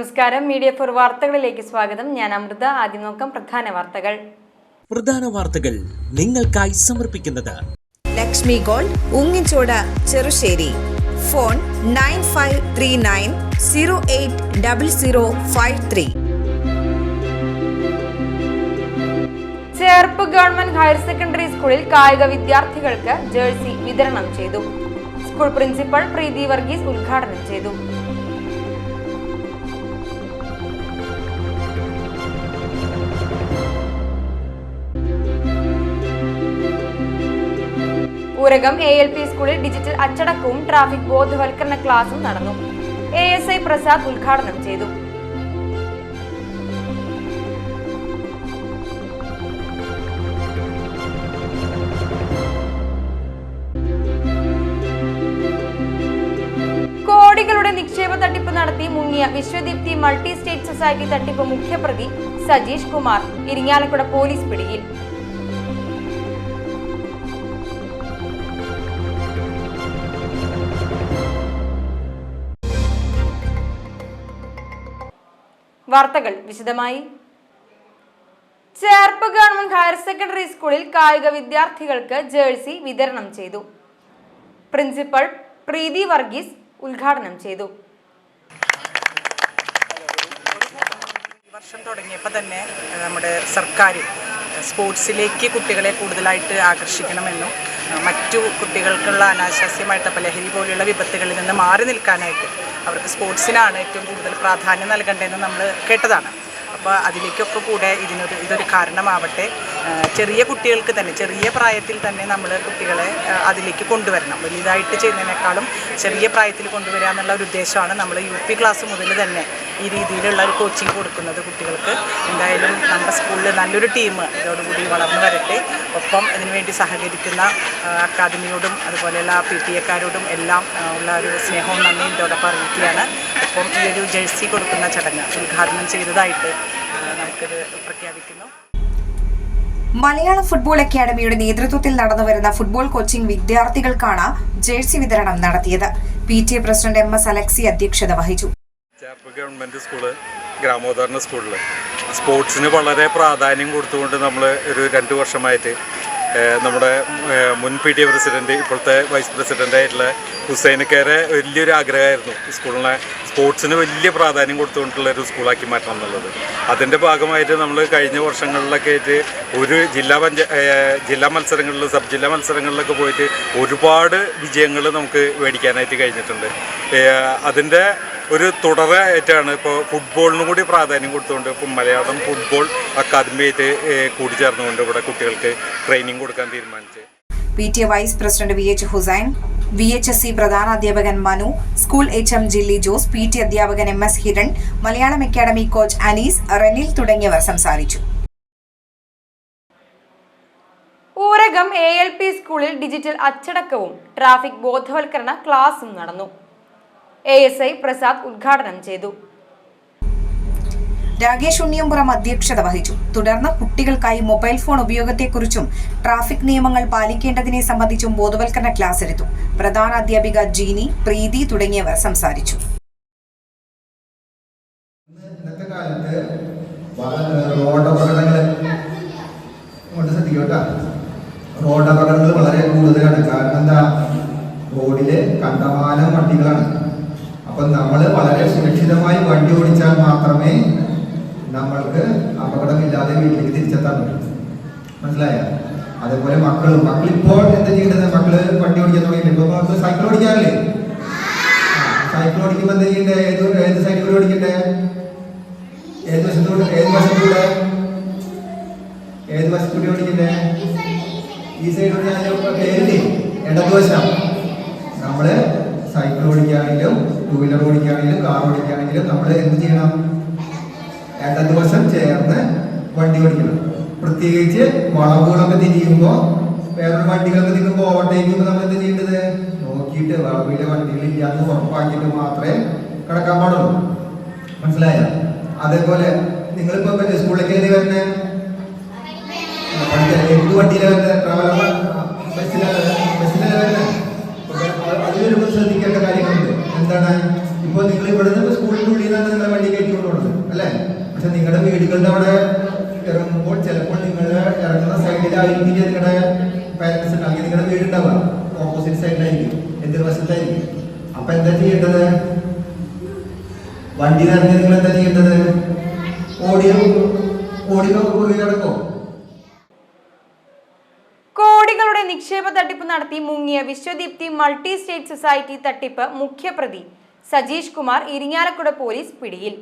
നമസ്കാരം, media for വാർത്തകളിലേക്ക് സ്വാഗതം. ഞാൻ അമൃത. ആദ്യം നോക്കാം പ്രധാന വാർത്തകൾ നിങ്ങൾക്കായി സമർപ്പിക്കുന്നത് Lakshmi gold, Ungichod, Cherussery. Phone 9539080053. Cherpu government higher secondary സ്കൂളിൽ കായിക വിദ്യാർത്ഥികൾക്ക് ജേഴ്സി വിതരണം ചെയ്തു. സ്കൂൾ പ്രിൻസിപ്പൽ പ്രീതി വർഗീസ് ഉദ്ഘാടനം ചെയ്തു. ഊരകം ALP സ്കൂളിൽ ഡിജിറ്റൽ അച്ചടക്കവും ട്രാഫിക് ബോധവൽക്കരണ ക്ലാസും നടന്നു. ASI പ്രസാദ് ഉദ്ഘാടനം ചെയ്തു. കോടികളുടെ നിക്ഷേപ തട്ടിപ്പ് നടത്തി മുങ്ങിയ വിശ്വദീപ്തി മൾട്ടി സ്റ്റേറ്റ് സൊസൈറ്റി തട്ടിപ്പ് മുഖ്യപ്രതി സജീഷ് കുമാർ ഇരിങ്ങാലക്കുട പോലീസ് പിടിയിൽ. വാർത്തകൾ വിശദമായി. ചേർപ്പ് ഗവൺമെന്റ് ഹയർ സെക്കൻഡറി സ്കൂളിൽ കായിക വിദ്യാർത്ഥികൾക്ക് ജേഴ്സി വിതരണം ചെയ്തു. പ്രിൻസിപ്പൽ പ്രീതി വർഗീസ് ഉദ്ഘാടനം ചെയ്തു. വർഷം തുടങ്ങിയപ്പോൾ തന്നെ നമ്മുടെ സർക്കാർ സ്പോർട്സിലേക്ക് കുട്ടികളെ കൂടുതലായിട്ട് ആകർഷിക്കണമെന്നും മറ്റു കുട്ടികൾക്കുള്ള അനാശാസ്യമായിട്ട് ലഹരി പോലെയുള്ള വിപത്തുകളിൽ നിന്ന് മാറി നിൽക്കാനായിട്ട് അവർക്ക് സ്പോർട്സിനാണ് ഏറ്റവും കൂടുതൽ പ്രാധാന്യം നൽകേണ്ടതെന്ന് നമ്മൾ കേട്ടതാണ്. അപ്പോൾ അതിലേക്കൊക്കെ കൂടെ ഇതൊരു കാരണമാവട്ടെ. ചെറിയ കുട്ടികൾക്ക് തന്നെ ചെറിയ പ്രായത്തിൽ തന്നെ നമ്മൾ കുട്ടികളെ അതിലേക്ക് കൊണ്ടുവരണം. വലുതായിട്ട് ചെയ്യുന്നതിനേക്കാളും ചെറിയ പ്രായത്തിൽ കൊണ്ടുവരിക എന്നുള്ള ഒരു ഉദ്ദേശമാണ് നമ്മൾ UP ക്ലാസ് മുതൽ തന്നെ ഈ രീതിയിലുള്ള ഒരു കോച്ചിങ് കൊടുക്കുന്നത് കുട്ടികൾക്ക്. എന്തായാലും നമ്മുടെ സ്കൂളിൽ നല്ലൊരു ടീം ഇതോടുകൂടി വളർന്നു വരട്ടെ. ഒപ്പം ഇതിനുവേണ്ടി സഹകരിക്കുന്ന അക്കാദമിയോടും അതുപോലെയുള്ള PTA-ക്കാരോടും എല്ലാം ഉള്ള ഒരു സ്നേഹവും നന്ദിയും ഇതോടൊപ്പം അറിയിക്കുകയാണ്. ഒപ്പം ഈ ഒരു ജേഴ്സി കൊടുക്കുന്ന ചടങ്ങ് ഉദ്ഘാടനം ചെയ്തതായിട്ട് നമുക്കിത് പ്രഖ്യാപിക്കുന്നു. മലയാളം ഫുട്ബോൾ അക്കാദമിയുടെ നേതൃത്വത്തിൽ നടന്നുവരുന്ന ഫുട്ബോൾ കോച്ചിംഗ് വിദ്യാർത്ഥികൾക്കാണ് ജേഴ്സി വിതരണം നടത്തിയത്. PTA പ്രസിഡന്റ് MS അലക്സി അധ്യക്ഷത വഹിച്ചു. ചേർപ്പ് ഗവൺമെൻറ് സ്കൂള്, ഗ്രാമോദ്ധാരണ സ്കൂളിൽ സ്പോർട്സിന് വളരെ പ്രാധാന്യം കൊടുത്തുകൊണ്ട് നമ്മൾ ഒരു 2 വർഷമായിട്ട് നമ്മുടെ മുൻ PTA പ്രസിഡൻറ്റ്, ഇപ്പോഴത്തെ വൈസ് പ്രസിഡൻ്റായിട്ടുള്ള ഹുസൈനക്കാരെ വലിയൊരു ആഗ്രഹമായിരുന്നു സ്കൂളിനെ സ്പോർട്സിന് വലിയ പ്രാധാന്യം കൊടുത്തുകൊണ്ടുള്ളൊരു സ്കൂളാക്കി മാറ്റണം എന്നുള്ളത്. അതിൻ്റെ ഭാഗമായിട്ട് നമ്മൾ കഴിഞ്ഞ വർഷങ്ങളിലൊക്കെ ആയിട്ട് ഒരു ജില്ലാ മത്സരങ്ങളിൽ സബ് ജില്ലാ മത്സരങ്ങളിലൊക്കെ പോയിട്ട് ഒരുപാട് വിജയങ്ങൾ നമുക്ക് മേടിക്കാനായിട്ട് കഴിഞ്ഞിട്ടുണ്ട്. അതിൻ്റെ ഒരു തുടരായിട്ടാണ് ഇപ്പോൾ ഫുട്ബോളിനും കൂടി പ്രാധാന്യം കൊടുത്തുകൊണ്ട് ഇപ്പം മലയാളം ഫുട്ബോൾ അക്കാദമിയായിട്ട് കൂടിച്ചേർന്നുകൊണ്ട് ഇവിടെ കുട്ടികൾക്ക് ട്രെയിനിങ് കൊടുക്കാൻ തീരുമാനിച്ചു. PTA vice president VH Hussain, VHSC പ്രധാനാധ്യാപകൻ Manu, school HM Jilly Jose, PT അധ്യാപകൻ MS Hiran, Malayalam academy coach Anees, Renil തുടങ്ങിയവർ സംസാരിച്ചു. ഊരകം ALP സ്കൂളിൽ ഡിജിറ്റൽ അച്ചടക്കവും ട്രാഫിക് ബോധവൽക്കരണ ക്ലാസും നടന്നു. ASI പ്രസാദ് ഉദ്ഘാടനം ചെയ്തു. രാകേഷ് ഉണ്ണിയമ്പുറം അധ്യക്ഷത വഹിച്ചു. തുടർന്ന് കുട്ടികൾക്കായി മൊബൈൽ ഫോൺ ഉപയോഗത്തെക്കുറിച്ചും ട്രാഫിക് നിയമങ്ങൾ പാലിക്കേണ്ടതിനെ സംബന്ധിച്ചും ബോധവൽക്കരണ ക്ലാസ് എടുത്തു. പ്രധാന അധ്യാപിക ജീനി, പ്രീതി തുടങ്ങിയവർ സംസാരിച്ചു. ഇന്നത്തെ കാലത്ത് റോഡപകടങ്ങൾ വളരെ കൂടുതലാണ്. കാരണം എന്താ, റോഡില് കണ്ടമാനം വണ്ടികളാണ്. അപ്പം നമ്മൾ വളരെ സുരക്ഷിതമായി വണ്ടി ഓടിച്ചാൽ മാത്രമേ നമ്മൾക്ക് അപകടമില്ലാതെ വീട്ടിലേക്ക് തിരിച്ചെത്താൻ പറ്റും. മനസ്സിലായ? അതേപോലെ മക്കളിപ്പോൾ എന്താ ചെയ്യേണ്ടത്? മക്കള് വണ്ടി ഓടിക്കാൻ തുടങ്ങിയില്ല. ഇപ്പൊ നമുക്ക് സൈക്കിൾ ഓടിക്കാറില്ലേ? സൈക്കിൾ ഓടിക്കുമ്പോൾ എന്താ ചെയ്യണ്ടേ? ഏത് സൈഡിൽ ഓടിക്കണ്ടേ? ഏത് വശത്തൂടെ ഓടിക്കണ്ടേ? ഈ സൈഡ് ഓടിക്കാനും ഇടതുവശം. നമ്മള് സൈക്കിൾ ഓടിക്കുകയാണെങ്കിലും 2 വീലർ ഓടിക്കുകയാണെങ്കിലും കാർ ഓടിക്കുകയാണെങ്കിലും നമ്മൾ എന്ത് ചെയ്യണം? ഇടതുവശം ചേർന്ന് വണ്ടി ഓടിക്കണം. പ്രത്യേകിച്ച് വളവുകളൊക്കെ തിരിയുമ്പോൾ, വേറൊരു വണ്ടികളൊക്കെ തിരിക്കുമ്പോൾ ഓവർടേക്ക് ചെയ്യുമ്പോൾ നമ്മൾ എന്ത് ചെയ്യേണ്ടത്? നോക്കിയിട്ട് വളവിലെ വണ്ടികളില്ലാന്ന് ഉറപ്പാക്കിയിട്ട് മാത്രമേ കിടക്കാൻ പാടുള്ളൂ. മനസ്സിലായ? അതേപോലെ നിങ്ങളിപ്പോ സ്കൂളിലേക്ക് എഴുതി വരുന്നേ എന്ത് വണ്ടിയിലാണ് വരുന്നത്? ട്രാവലർ ബസ്സിലല്ലേ വരുന്നത്? അതിൽ വരുമ്പോൾ ശ്രദ്ധിക്കേണ്ട കാര്യങ്ങളുണ്ട്. എന്താണ്? ഇപ്പോൾ നിങ്ങൾ ഇവിടുന്ന് സ്കൂളിൻ്റെ ഉള്ളിൽ നിന്നാണ് നിങ്ങളെ വണ്ടി കയറ്റി കൊണ്ടുപോകുന്നത് അല്ലേ? പക്ഷെ നിങ്ങളുടെ വീടുകളുടെ അവിടെ ഇറങ്ങുമ്പോൾ ചിലപ്പോൾ നിങ്ങൾ ഇറങ്ങുന്ന സൈഡിലായിരിക്കും നിങ്ങളുടെ പാരൻസ് ഉണ്ടാക്കി നിങ്ങളുടെ വീടുണ്ടാവുക ഓപ്പോസിറ്റ് സൈഡിലായിരിക്കും, എതിർവശത്തായിരിക്കും. അപ്പൊ എന്താ ചെയ്യേണ്ടത്? വണ്ടി നിറഞ്ഞ് നിങ്ങൾ എന്താ ചെയ്യേണ്ടത്? ഓടിയോ കുറുകെ കിടക്കോ? കോടികളുടെ നിക്ഷേപ തട്ടിപ്പ് നടത്തി മുങ്ങിയ വിശ്വദീപ്തി മൾട്ടി സ്റ്റേറ്റ് സൊസൈറ്റി തട്ടിപ്പ് മുഖ്യപ്രതി സജീഷ് കുമാർ ഇരിങ്ങാലക്കുട പോലീസ് പിടിയിൽ.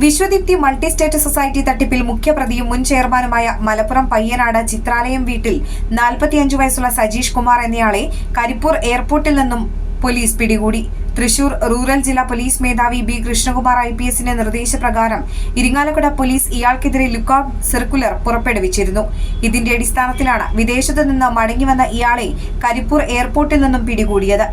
വിശ്വദീപ്തി മൾട്ടി സ്റ്റേറ്റ് സൊസൈറ്റി തട്ടിപ്പിൽ മുഖ്യപ്രതിയും മുൻ ചെയർമാനുമായ മലപ്പുറം പയ്യനാട് ചിത്രാലയം വീട്ടിൽ 45 വയസ്സുള്ള സജീഷ് കുമാർ എന്നയാളെ കരിപ്പൂർ എയർപോർട്ടിൽ നിന്നും പോലീസ് പിടികൂടി. തൃശൂർ റൂറൽ ജില്ലാ പോലീസ് മേധാവി ബി കൃഷ്ണകുമാർ IPSന്റെ നിർദ്ദേശപ്രകാരം ഇരിങ്ങാലക്കുട പോലീസ് ഇയാൾക്കെതിരെ ലുക്കൌട്ട് സർക്കുലർ പുറപ്പെടുവിച്ചിരുന്നു. ഇതിന്റെ അടിസ്ഥാനത്തിലാണ് വിദേശത്ത് നിന്ന് മടങ്ങിവന്ന ഇയാളെ കരിപ്പൂർ എയർപോർട്ടിൽ നിന്നും പിടികൂടിയത്.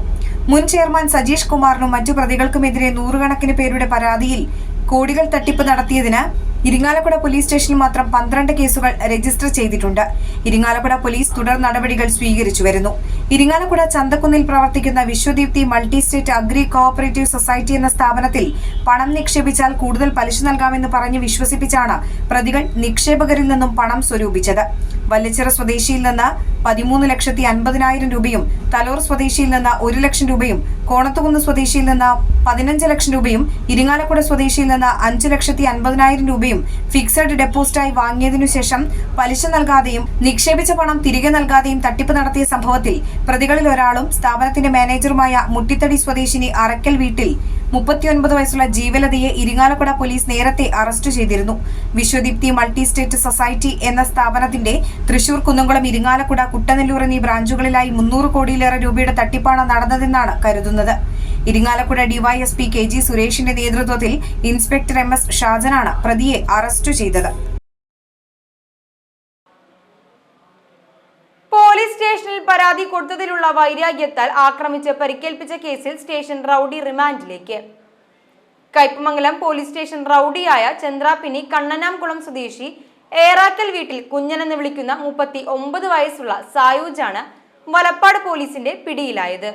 മുൻ ചെയർമാൻ സജീഷ് കുമാറിനും മറ്റു പ്രതികൾക്കുമെതിരെ നൂറുകണക്കിന് പേരുടെ പരാതിയിൽ കോടികൾ തട്ടിപ്പ് നടത്തിയതിന് ഇരിങ്ങാലക്കുട പോലീസ് സ്റ്റേഷനിൽ മാത്രം 12 കേസുകൾ രജിസ്റ്റർ ചെയ്തിട്ടുണ്ട്. ഇരിങ്ങാലക്കുട പോലീസ് തുടർ നടപടികൾ സ്വീകരിച്ചു വരുന്നു. ഇരിങ്ങാലക്കുട ചന്തക്കുന്നിൽ പ്രവർത്തിക്കുന്ന Vishwadeepthi multi state agri cooperative society എന്ന സ്ഥാപനത്തിൽ പണം നിക്ഷേപിച്ചാൽ കൂടുതൽ പലിശ നൽകാമെന്ന് പറഞ്ഞ് വിശ്വസിപ്പിച്ചാണ് പ്രതികൾ നിക്ഷേപകരിൽ നിന്നും പണം സ്വരൂപിച്ചത്. വല്ലച്ചിറ സ്വദേശിയിൽ നിന്ന് 13,50,000 രൂപയും തലോർ സ്വദേശിയിൽ നിന്ന് 1 ലക്ഷം രൂപയും കോണത്തുകുന്ന് സ്വദേശിയിൽ നിന്ന് 15 ലക്ഷം രൂപയും ഇരിങ്ങാലക്കുട സ്വദേശിയിൽ നിന്ന് 5,50,000 രൂപയും ഫിക്സഡ് ഡെപ്പോസിറ്റായി വാങ്ങിയതിനു ശേഷം പലിശ നൽകാതെയും നിക്ഷേപിച്ച പണം തിരികെ നൽകാതെയും തട്ടിപ്പ് നടത്തിയ സംഭവത്തിൽ പ്രതികളിൽ ഒരാളും സ്ഥാപനത്തിന്റെ മാനേജറുമായ മുട്ടിത്തടി സ്വദേശിനി അറക്കൽ വീട്ടിൽ 39 വയസ്സുള്ള ജീവലതയെ ഇരിങ്ങാലക്കുട പോലീസ് നേരത്തെ അറസ്റ്റ് ചെയ്തിരുന്നു. വിശ്വദീപ്തി മൾട്ടി സ്റ്റേറ്റ് സൊസൈറ്റി എന്ന സ്ഥാപനത്തിന്റെ തൃശൂർ, കുന്നംകുളം, ഇരിങ്ങാലക്കുട, കുട്ടനെല്ലൂർ എന്നീ ബ്രാഞ്ചുകളിലായി 300 കോടിയിലേറെ രൂപയുടെ തട്ടിപ്പാണ് നടന്നതെന്നാണ് കരുതുന്നത്. ഇരിങ്ങാലക്കുട DYSP KG സുരേഷിന്റെ നേതൃത്വത്തിൽ ഇൻസ്പെക്ടർ MS ഷാജനാണ് പ്രതിയെ അറസ്റ്റ് ചെയ്തത്. പോലീസ് സ്റ്റേഷനിൽ പരാതി കൊടുത്തതിലുള്ള വൈരാഗ്യത്താൽ ആക്രമിച്ച് പരിക്കേൽപ്പിച്ച കേസിൽ സ്റ്റേഷൻ റൌഡി റിമാൻഡിലേക്ക്. കയ്പമംഗലം പോലീസ് സ്റ്റേഷൻ റൌഡിയായ ചന്ദ്രാപിനി കണ്ണനാംകുളം സ്വദേശി ഏറാക്കൽ വീട്ടിൽ കുഞ്ഞനെന്ന് വിളിക്കുന്ന 39 വയസ്സുള്ള സായൂജാണ് വലപ്പാട് പോലീസിന്റെ പിടിയിലായത്.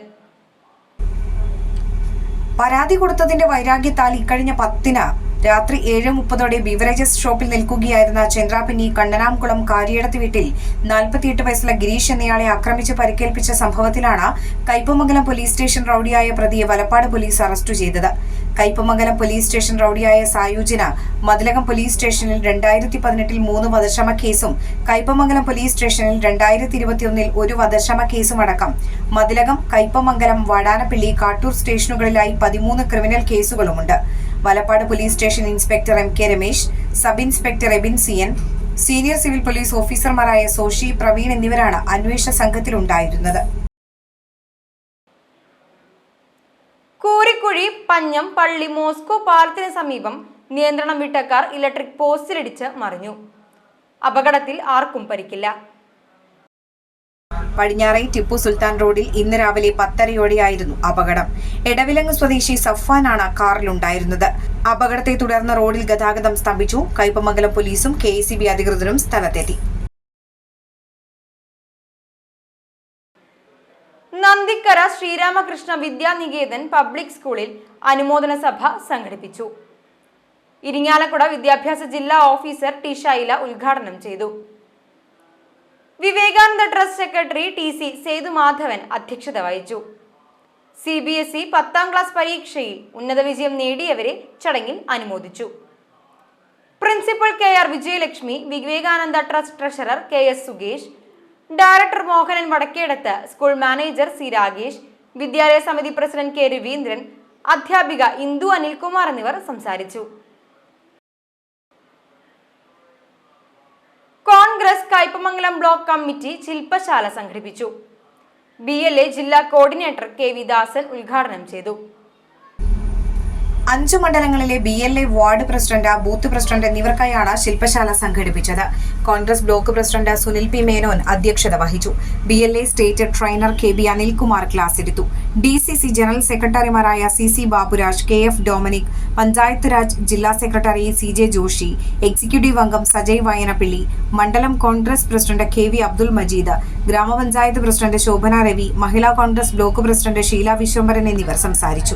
പരാതി കൊടുത്തതിന്റെ വൈരാഗ്യത്താൽ ഇക്കഴിഞ്ഞ 10-ന് രാത്രി 7:30 ബിവറേജസ് ഷോപ്പിൽ നിൽക്കുകയായിരുന്ന ചന്ദ്രാപിന്നി കണ്ണനാംകുളം കാര്യടത്ത് വീട്ടിൽ 48 വയസ്സുള്ള ഗിരീഷ് എന്നയാളെ ആക്രമിച്ച് പരിക്കേൽപ്പിച്ച സംഭവത്തിലാണ് കയ്പമംഗലം പോലീസ് സ്റ്റേഷൻ റൌഡിയായ പ്രതിയെ വലപ്പാട് പോലീസ് അറസ്റ്റ് ചെയ്തത്. കയ്പമംഗലം പോലീസ് സ്റ്റേഷൻ റൌഡിയായ സായൂജിന് മതിലകം പോലീസ് സ്റ്റേഷനിൽ 2018 3 വധശ്രമ കേസും കയ്പമംഗലം പോലീസ് സ്റ്റേഷനിൽ 2021 1 വധശ്രമ കേസും അടക്കം മതിലകം, കയ്പമംഗലം, വാടാനപ്പള്ളി, കാട്ടൂർ സ്റ്റേഷനുകളിലായി 13 ക്രിമിനൽ കേസുകളുമുണ്ട്. Valappad police station inspector MK Ramesh, sub inspector Ebin CN, senior civil police ഓഫീസർമാരായ സോഷി, പ്രവീൺ എന്നിവരാണ് അന്വേഷണ സംഘത്തിലുണ്ടായിരുന്നത്. കൂരിക്കുഴി പഞ്ഞം പള്ളി മോസ്കോ പാലത്തിന് സമീപം നിയന്ത്രണം വിട്ട കാർ ഇലക്ട്രിക് പോസ്റ്റിലിടിച്ച് മറിഞ്ഞു. അപകടത്തിൽ ആർക്കും പരിക്കില്ല. പടിഞ്ഞാറൈ ടിപ്പു സുൽത്താൻ റോഡിൽ ഇന്ന് രാവിലെ 10:30യോടെയായിരുന്നു അപകടം. എടവിലങ്ങ് സ്വദേശി സഫ്വാനാണ് കാറിലുണ്ടായിരുന്നത്. അപകടത്തെ തുടർന്ന് റോഡിൽ ഗതാഗതം സ്തംഭിച്ചു. കയ്പമംഗലം പോലീസും KSEB അധികൃതരും സ്ഥലത്തെത്തി. നന്ദിക്കര ശ്രീരാമകൃഷ്ണ വിദ്യാനികേതൻ പബ്ലിക് സ്കൂളിൽ അനുമോദന സഭ സംഘടിപ്പിച്ചു. ഇരിങ്ങാലക്കുട വിദ്യാഭ്യാസ ജില്ലാ ഓഫീസർ ടി ശൈല ഉദ്ഘാടനം ചെയ്തു. Vivekananda trust secretary TC Sethumadhavan അധ്യക്ഷത വഹിച്ചു. CBSE 10ാം ക്ലാസ് പരീക്ഷയിൽ ഉന്നത വിജയം നേടിയവരെ ചടങ്ങിൽ അനുമോദിച്ചു. Principal KR Vijayalakshmi, Vivekananda trust treasurer KS സുഗേഷ്, director Mohanan Vadakkedath, school manager C Ragesh, വിദ്യാലയ സമിതി പ്രസിഡന്റ് K രവീന്ദ്രൻ, അധ്യാപിക ഇന്ദു അനിൽകുമാർ എന്നിവർ സംസാരിച്ചു. കോൺഗ്രസ് കയ്പമംഗലം ബ്ലോക്ക് കമ്മിറ്റി ശില്പശാല സംഘടിപ്പിച്ചു. BLA ജില്ലാ കോർഡിനേറ്റർ KV ദാസൻ ഉദ്ഘാടനം ചെയ്തു. 5 മണ്ഡലങ്ങളിലെ BLA ward president, booth president എന്നിവർക്കായാണ് ശില്പശാല സംഘടിപ്പിച്ചത്. Congress block president Sunil P. Menon അധ്യക്ഷത വഹിച്ചു. BLA state trainer KB Anilkumar class എടുത്തു. DCC ജനറൽ സെക്രട്ടറിമാരായ CC ബാബുരാജ്, KF ഡൊമിനിക്, പഞ്ചായത്ത് രാജ് ജില്ലാ സെക്രട്ടറി CJ ജോഷി, എക്സിക്യൂട്ടീവ് അംഗം സജയ് വയനപ്പിള്ളി, മണ്ഡലം കോൺഗ്രസ് പ്രസിഡന്റ് KV അബ്ദുൽ മജീദ്, ഗ്രാമപഞ്ചായത്ത് president Shobhana Ravi, Mahila Congress block president Sheela Viswambharan എന്നിവർ സംസാരിച്ചു.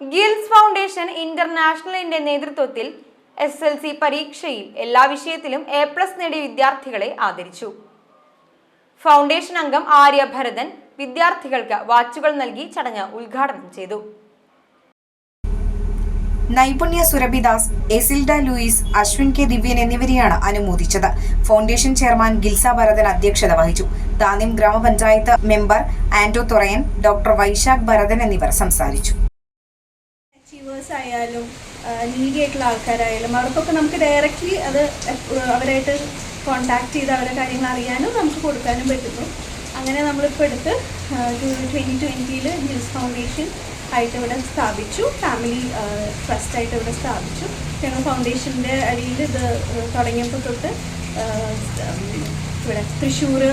ഗിൽസ് ഫൗണ്ടേഷൻ ഇന്റർനാഷണലിന്റെ നേതൃത്വത്തിൽ SSLC പരീക്ഷയിൽ എല്ലാ വിഷയത്തിലും A+ നേടിയ വിദ്യാർത്ഥികളെ ആദരിച്ചു. ഫൗണ്ടേഷൻ അംഗം ആര്യ ഭരതൻ വിദ്യാർത്ഥികൾക്ക് വാച്ചുകൾ നൽകി ചടങ്ങ് ഉദ്ഘാടനം ചെയ്തു. നൈപുണ്യ സുരഭിദാസ്, എസിൽഡ ലൂയിസ്, അശ്വിൻ K. ദിവ്യൻ എന്നിവരെയാണ് അനുമോദിച്ചത്. ഫൗണ്ടേഷൻ ചെയർമാൻ ഗിൽസ ഭരതൻ അധ്യക്ഷത വഹിച്ചു. താന്യം ഗ്രാമപഞ്ചായത്ത് മെമ്പർ ആന്റോ തൊറയൻ, ഡോക്ടർ വൈശാഖ് ഭരതൻ എന്നിവർ സംസാരിച്ചു. ആയാലും നീഡി ആയിട്ടുള്ള ആൾക്കാരായാലും അവർക്കൊക്കെ നമുക്ക് ഡയറക്റ്റ്ലി അത് അവരായിട്ട് കോൺടാക്ട് ചെയ്ത് അവരുടെ കാര്യങ്ങൾ അറിയാനും നമുക്ക് കൊടുക്കാനും പറ്റുന്നു. അങ്ങനെ നമ്മളിപ്പോൾ എടുത്ത് 2020 ഗിൽസ് ഫൗണ്ടേഷൻ ആയിട്ട് ഇവിടെ സ്ഥാപിച്ചു. ഫാമിലി ട്രസ്റ്റായിട്ട് ഇവിടെ സ്ഥാപിച്ചു. ഞങ്ങൾ ഫൗണ്ടേഷൻ്റെ അടിയിൽ ഇത് തുടങ്ങിയപ്പോൾ തൊട്ട് ഇവിടെ തൃശ്ശൂർ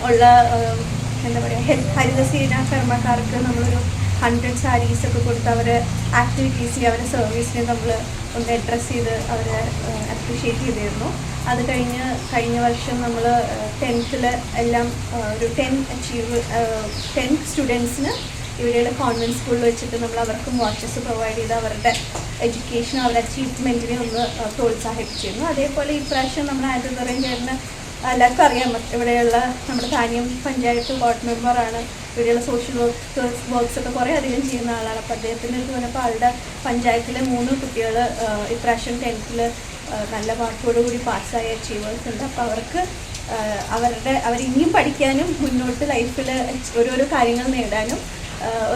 ഉള്ള എന്താ പറയുക ഹരിതസേന കർമ്മക്കാർക്ക് നമ്മളൊരു 100 സാരീസ് ഒക്കെ കൊടുത്ത് അവരെ ആക്ടിവിറ്റീസിനെ അവരെ സർവീസിനെ നമ്മൾ ഒന്ന് അഡ്രസ്സ് ചെയ്ത് അവരെ അപ്രീഷിയേറ്റ് ചെയ്തിരുന്നു. അത് കഴിഞ്ഞ വർഷം നമ്മൾ 10th എല്ലാം ഒരു 10 സ്റ്റുഡൻസിന് ഇവിടെയുള്ള കോൺവെൻറ്റ് സ്കൂളിൽ വെച്ചിട്ട് നമ്മൾ അവർക്കും വാച്ചസ് പ്രൊവൈഡ് ചെയ്ത് അവരുടെ എഡ്യൂക്കേഷൻ അവരുടെ അച്ചീവ്മെൻറ്റിനെ ഒന്ന് പ്രോത്സാഹിപ്പിച്ചിരുന്നു. അതേപോലെ ഇപ്രാവശ്യം നമ്മൾ ആദ്യം ചേർന്ന് എല്ലാവർക്കും അറിയാം, ഇവിടെയുള്ള നമ്മുടെ താന്യം പഞ്ചായത്ത് വാർഡ് മെമ്പറാണ്. ഇവിടെയുള്ള സോഷ്യൽ വർക്ക്സ് ഒക്കെ കുറേ അധികം ചെയ്യുന്ന ആളാണ്. അപ്പോൾ അദ്ദേഹത്തിൻ്റെ അടുത്ത് വന്നപ്പോൾ ആളുടെ പഞ്ചായത്തിലെ 3 കുട്ടികൾ ഇപ്രാവശ്യം 10th നല്ല മാർക്കോടുകൂടി പാസ്സായ അച്ചീവേഴ്സ് ഉണ്ട്. അപ്പോൾ അവർക്ക് അവരിനിയും പഠിക്കാനും മുന്നോട്ട് ലൈഫിൽ ഓരോരോ കാര്യങ്ങൾ നേടാനും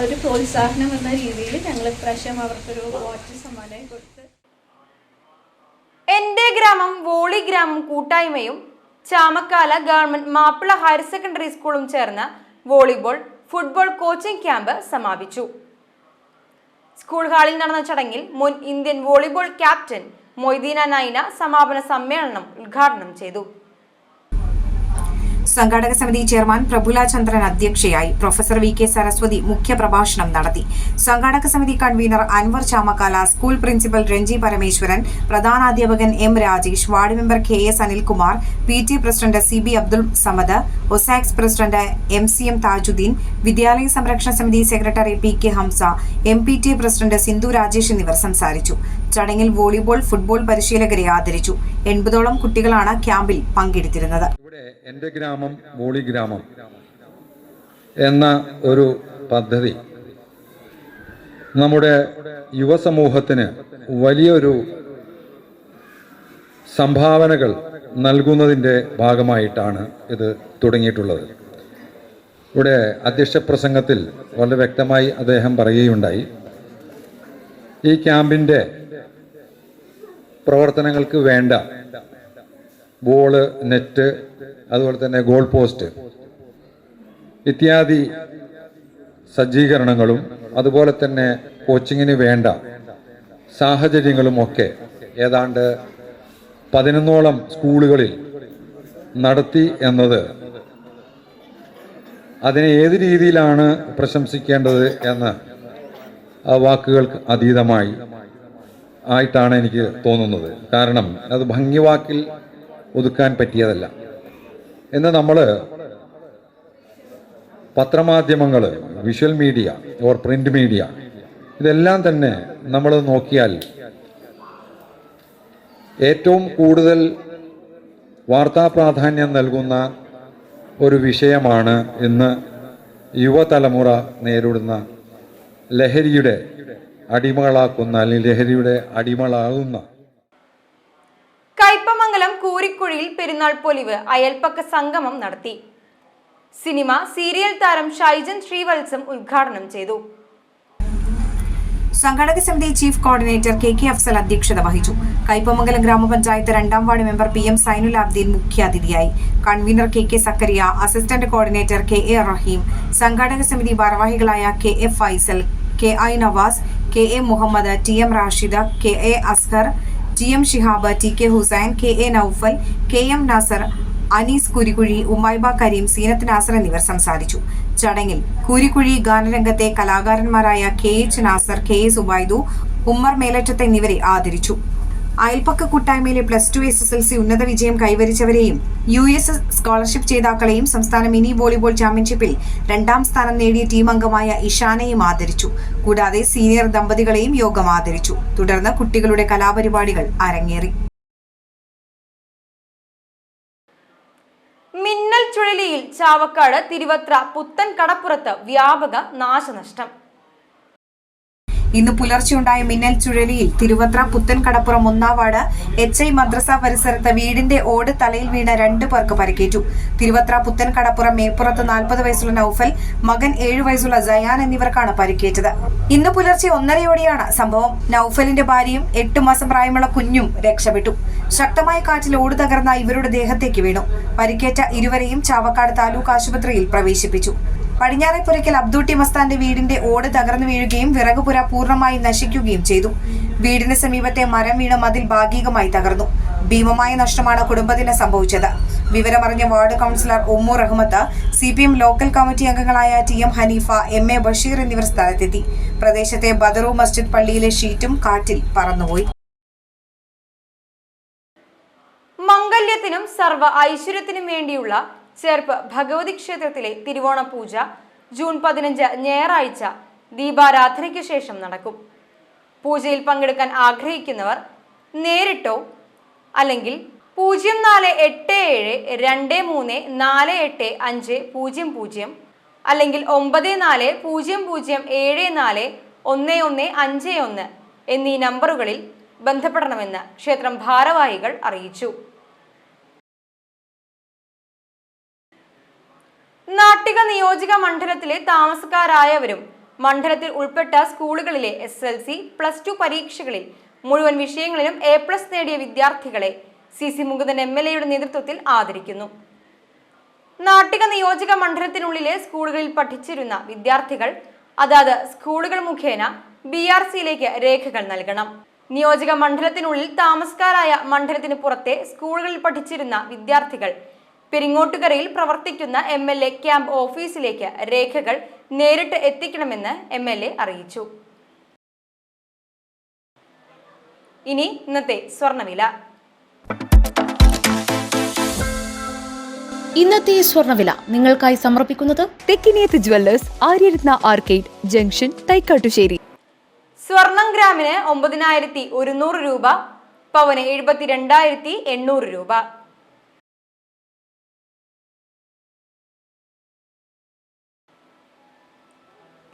ഒരു പ്രോത്സാഹനം എന്ന രീതിയിൽ ഞങ്ങൾ ഇപ്രാവശ്യം അവർക്കൊരു വാച്ച് സമ്മാനം കൊടുത്ത്. എൻ്റെ ഗ്രാമം വോളി ഗ്രാമം കൂട്ടായ്മയും Chamakkala government Mappila higher secondary സ്കൂളും ചേർന്ന് വോളിബോൾ, ഫുട്ബോൾ കോച്ചിംഗ് ക്യാമ്പ് സമാപിച്ചു. സ്കൂൾ ഹാളിൽ നടന്ന ചടങ്ങിൽ മുൻ ഇന്ത്യൻ വോളിബോൾ ക്യാപ്റ്റൻ മൊയ്തീന നൈന സമാപന സമ്മേളനം ഉദ്ഘാടനം ചെയ്തു. സംഘാടക സമിതി ചെയർമാൻ പ്രഫുല ചന്ദ്രൻ അധ്യക്ഷയായി. പ്രൊഫസർ VK സരസ്വതി മുഖ്യപ്രഭാഷണം നടത്തി. സംഘാടക സമിതി convener Anwar Chamakkala, school principal Renji Parameswaran, പ്രധാനാധ്യാപകൻ M. Rajesh, ward member KS Anilkumar, PTA president CB Abdul Samad, ഒസാക്സ് പ്രസിഡന്റ് MCM താജുദ്ദീൻ, വിദ്യാലയ സംരക്ഷണ സമിതി secretary PK Hamsa, MPTA president Sindhu Rajesh എന്നിവർ സംസാരിച്ചു. ചടങ്ങിൽ വോളിബോൾ, ഫുട്ബോൾ പരിശീലകരെ ആദരിച്ചു. 80ഓളം കുട്ടികളാണ് ക്യാമ്പിൽ പങ്കെടുത്തിരുന്നത്. എൻ്റെ ഗ്രാമം വോളി ഗ്രാമം എന്ന ഒരു പദ്ധതി നമ്മുടെ യുവസമൂഹത്തിന് വലിയൊരു സംഭാവനകൾ നൽകുന്നതിൻ്റെ ഭാഗമായിട്ടാണ് ഇത് തുടങ്ങിയിട്ടുള്ളത്. ഇവിടെ അധ്യക്ഷ പ്രസംഗത്തിൽ വളരെ വ്യക്തമായി അദ്ദേഹം പറയുകയുണ്ടായി, ഈ ക്യാമ്പിൻ്റെ പ്രവർത്തനങ്ങൾക്ക് വേണ്ട ബോള്, നെറ്റ്, അതുപോലെ തന്നെ ഗോൾ പോസ്റ്റ് ഇത്യാദി സജ്ജീകരണങ്ങളും അതുപോലെ തന്നെ കോച്ചിങ്ങിന് വേണ്ട സാഹചര്യങ്ങളുമൊക്കെ ഏതാണ്ട് 11ഓളം സ്കൂളുകളിൽ നടത്തി എന്നത് അതിനെ ഏത് രീതിയിലാണ് പ്രശംസിക്കേണ്ടത് എന്ന വാക്കുകൾക്ക് അതീതമായി ആയിട്ടാണ് എനിക്ക് തോന്നുന്നത്. കാരണം അത് ഭംഗിവാക്കിൽ ഒതുക്കാൻ പറ്റിയതല്ല. എന്ന് നമ്മൾ പത്രമാധ്യമങ്ങൾ, visual media or print media, ഇതെല്ലാം തന്നെ നമ്മൾ നോക്കിയാൽ ഏറ്റവും കൂടുതൽ വാർത്താ പ്രാധാന്യം നൽകുന്ന ഒരു വിഷയമാണ് ഇന്ന് യുവതലമുറ നേരിടുന്ന ലഹരിയുടെ അടിമകളാക്കുന്ന അല്ലെങ്കിൽ ലഹരിയുടെ അടിമകളാകുന്ന. കയ്പമംഗലം കൂരിക്കുഴിയിൽ പെരുന്നാൾ പൊലിവ് അയൽപ്പക്ക സംഗമം നടത്തി. സിനിമ സീരിയൽ താരം ഷൈജൻ ശ്രീവത്സം ഉദ്ഘാടനം ചെയ്തു. സംഘാടക സമിതി ചീഫ് കോർഡിനേറ്റർ കെ അഫ്സൽ അധ്യക്ഷത വഹിച്ചു. കയ്പമംഗലം ഗ്രാമപഞ്ചായത്ത് 2ാം ward member PM Sainul Abideen മുഖ്യാതിഥിയായി. Convener K Zakariya, assistant coordinator KA Raheem, സംഘാടക സമിതി ഭാരവാഹികളായ KF Faisal, KI Nawaz, KA Muhammad, TM Rashida, KA Azhar, TM Shihab, TK Hussain, KA Noufal, KM Nasar, Anees Kurikkuzhi, Umaiba Kareem, Zeenath Nasar എന്നിവർ സംസാരിച്ചു. ചടങ്ങിൽ കുരിക്കുഴി ഗാനരംഗത്തെ കലാകാരന്മാരായ KH നാസർ, KS ഉബൈദു, ഉമ്മർ മേലറ്റത്ത് എന്നിവരെ ആദരിച്ചു. അയൽപ്പക്ക കൂട്ടായ്മയിലെ +2 SSLC ഉന്നത വിജയം കൈവരിച്ചവരെയും US സ്കോളർഷിപ്പ് ജേതാക്കളെയും സംസ്ഥാന മിനി വോളിബോൾ ചാമ്പ്യൻഷിപ്പിൽ 2ാം സ്ഥാനം നേടിയ ടീം അംഗമായ ഇഷാനയും ആദരിച്ചു. കൂടാതെ സീനിയർ ദമ്പതികളെയും യോഗം ആദരിച്ചു. തുടർന്ന് കുട്ടികളുടെ കലാപരിപാടികൾ അരങ്ങേറി. മിന്നൽ ചുഴലിയിൽ ചാവക്കാട് തിരുവത്ര പുത്തൻ കടപ്പുറത്ത് വ്യാപക നാശനഷ്ടം. ഇന്ന് പുലർച്ചെയുണ്ടായ മിന്നൽ ചുഴലിയിൽ തിരുവത്ര പുത്തൻ കടപ്പുറം 1ാം വാർഡ് HI മദ്രസ പരിസരത്ത് വീടിന്റെ ഓട് തലയിൽ വീണ 2 പേർക്ക് പരിക്കേറ്റു. തിരുവത്ര പുത്തൻ കടപ്പുറം മേപ്പുറത്ത് 40 വയസ്സുള്ള നൌഫൽ, മകൻ 7 വയസ്സുള്ള സയാൻ എന്നിവർക്കാണ് പരിക്കേറ്റത്. ഇന്ന് പുലർച്ചെ 1:30യോടെയാണ് സംഭവം. നൌഫലിന്റെ ഭാര്യയും 8 മാസം പ്രായമുള്ള കുഞ്ഞും രക്ഷപ്പെട്ടു. ശക്തമായ കാറ്റിൽ ഓട് തകർന്ന ഇവരുടെ ദേഹത്തേക്ക് വീണു. പരിക്കേറ്റ ഇരുവരെയും ചാവക്കാട് താലൂക്ക് ആശുപത്രിയിൽ പ്രവേശിപ്പിച്ചു. പടിഞ്ഞാറേപ്പുരയ്ക്കൽ അബ്ദുട്ടി മസ്താന്റെ വീടിന്റെ ഓട് തകർന്നു വീഴുകയും വിറകുപുര പൂർണ്ണമായി നശിക്കുകയും ചെയ്തു. വീടിന് സമീപത്തെ മരം വീണ മതിൽ ഭാഗികമായി തകർന്നു. ഭീമമായ നഷ്ടമാണ് കുടുംബത്തിന് സംഭവിച്ചത്. വിവരമറിഞ്ഞ വാർഡ് കൗൺസിലർ ഉമ്മു റഹ്മത്ത്, CPM ലോക്കൽ കമ്മിറ്റി അംഗങ്ങളായ TM ഹനീഫ, MA ബഷീർ എന്നിവർ സ്ഥലത്തെത്തി. പ്രദേശത്തെ ബദറു മസ്ജിദ് പള്ളിയിലെ ഷീറ്റും കാറ്റിൽ പറന്നുപോയി. മംഗല്യത്തിനും സർവ്വ ഐശ്വര്യത്തിനും വേണ്ടിയുള്ള ചേർപ്പ് ഭഗവതി ക്ഷേത്രത്തിലെ തിരുവോണ പൂജ ജൂൺ 15 ഞായറാഴ്ച ദീപാരാധനയ്ക്ക് ശേഷം നടക്കും. പൂജയിൽ പങ്കെടുക്കാൻ ആഗ്രഹിക്കുന്നവർ നേരിട്ടോ അല്ലെങ്കിൽ 048723485000 അല്ലെങ്കിൽ 9400741151 എന്നീ നമ്പറുകളിൽ ബന്ധപ്പെടണമെന്ന് ക്ഷേത്രം ഭാരവാഹികൾ അറിയിച്ചു. നാട്ടിക നിയോജക മണ്ഡലത്തിലെ താമസക്കാരായവരും മണ്ഡലത്തിൽ ഉൾപ്പെട്ട സ്കൂളുകളിലെ SSLC, +2 പരീക്ഷകളിൽ മുഴുവൻ വിഷയങ്ങളിലും A+ നേടിയ വിദ്യാർത്ഥികളെ CC മുകുന്ദൻ MLA നേതൃത്വത്തിൽ ആദരിക്കുന്നു. നാട്ടിക നിയോജക മണ്ഡലത്തിനുള്ളിലെ സ്കൂളുകളിൽ പഠിച്ചിരുന്ന വിദ്യാർത്ഥികൾ അതാത് സ്കൂളുകൾ മുഖേന BRCയിലേക്ക് രേഖകൾ നൽകണം. നിയോജക മണ്ഡലത്തിനുള്ളിൽ താമസക്കാരായ മണ്ഡലത്തിന് പുറത്തെ സ്കൂളുകളിൽ പഠിച്ചിരുന്ന വിദ്യാർത്ഥികൾ പെരിങ്ങോട്ടുകരയിൽ പ്രവർത്തിക്കുന്ന MLA ക്യാമ്പ് ഓഫീസിലേക്ക് രേഖകൾ നേരിട്ട് എത്തിക്കണമെന്ന് MLA അറിയിച്ചു. ഇനി ഇന്നത്തെ സ്വർണ്ണവില. ഇന്നത്തെ സ്വർണ്ണവില നിങ്ങൾക്കായി സമർപ്പിക്കുന്നത് Thekkiniyath jewellers, Aryaratna arcade junction, Thaikkattussery. സ്വർണം ഗ്രാമിന് 9100 രൂപ, പവന് 72,800 രൂപ.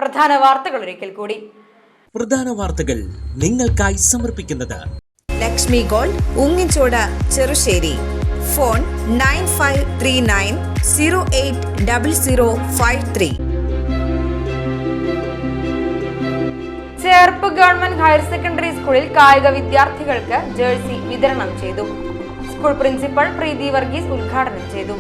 പ്രധാന വാർത്തകൾ ഒരിക്കൽ കൂടി. പ്രധാന വാർത്തകൾ നിങ്ങൾക്കായി സമർപ്പിക്കുന്നത് Lakshmi gold, Ungichod, Cherussery. Phone 9539080053. Cherpu government higher secondary സ്കൂളിൽ കായിക വിദ്യാർത്ഥികൾക്ക് ജേഴ്സി വിതരണം ചെയ്തു. സ്കൂൾ പ്രിൻസിപ്പൽ പ്രീതി വർഗീസ് ഉദ്ഘാടനം ചെയ്തു.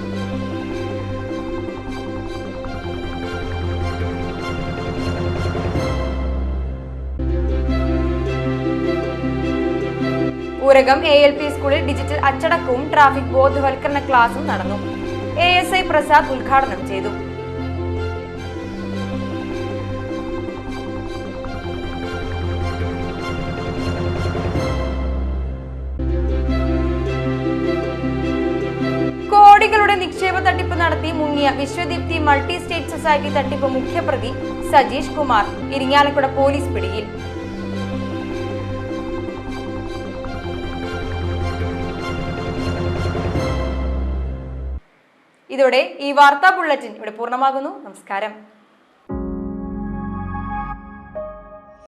ഊരകം ALP സ്കൂളിൽ ഡിജിറ്റൽ അച്ചടക്കവും ട്രാഫിക് ബോധവൽക്കരണ ക്ലാസും നടന്നു. ASI പ്രസാദ് ഉദ്ഘാടനം ചെയ്തു. കോടികളുടെ നിക്ഷേപ തട്ടിപ്പ് നടത്തി മുങ്ങിയ വിശ്വദീപ്തി മൾട്ടി സ്റ്റേറ്റ് സൊസൈറ്റി തട്ടിപ്പ് മുഖ്യപ്രതി സജീഷ് കുമാർ ഇരിങ്ങാലക്കുട പോലീസ് പിടിയിൽ. ഇതോടെ ഈ വാർത്താ ബുള്ളറ്റിൻ ഇവിടെ പൂർണ്ണമാകുന്നു. നമസ്കാരം.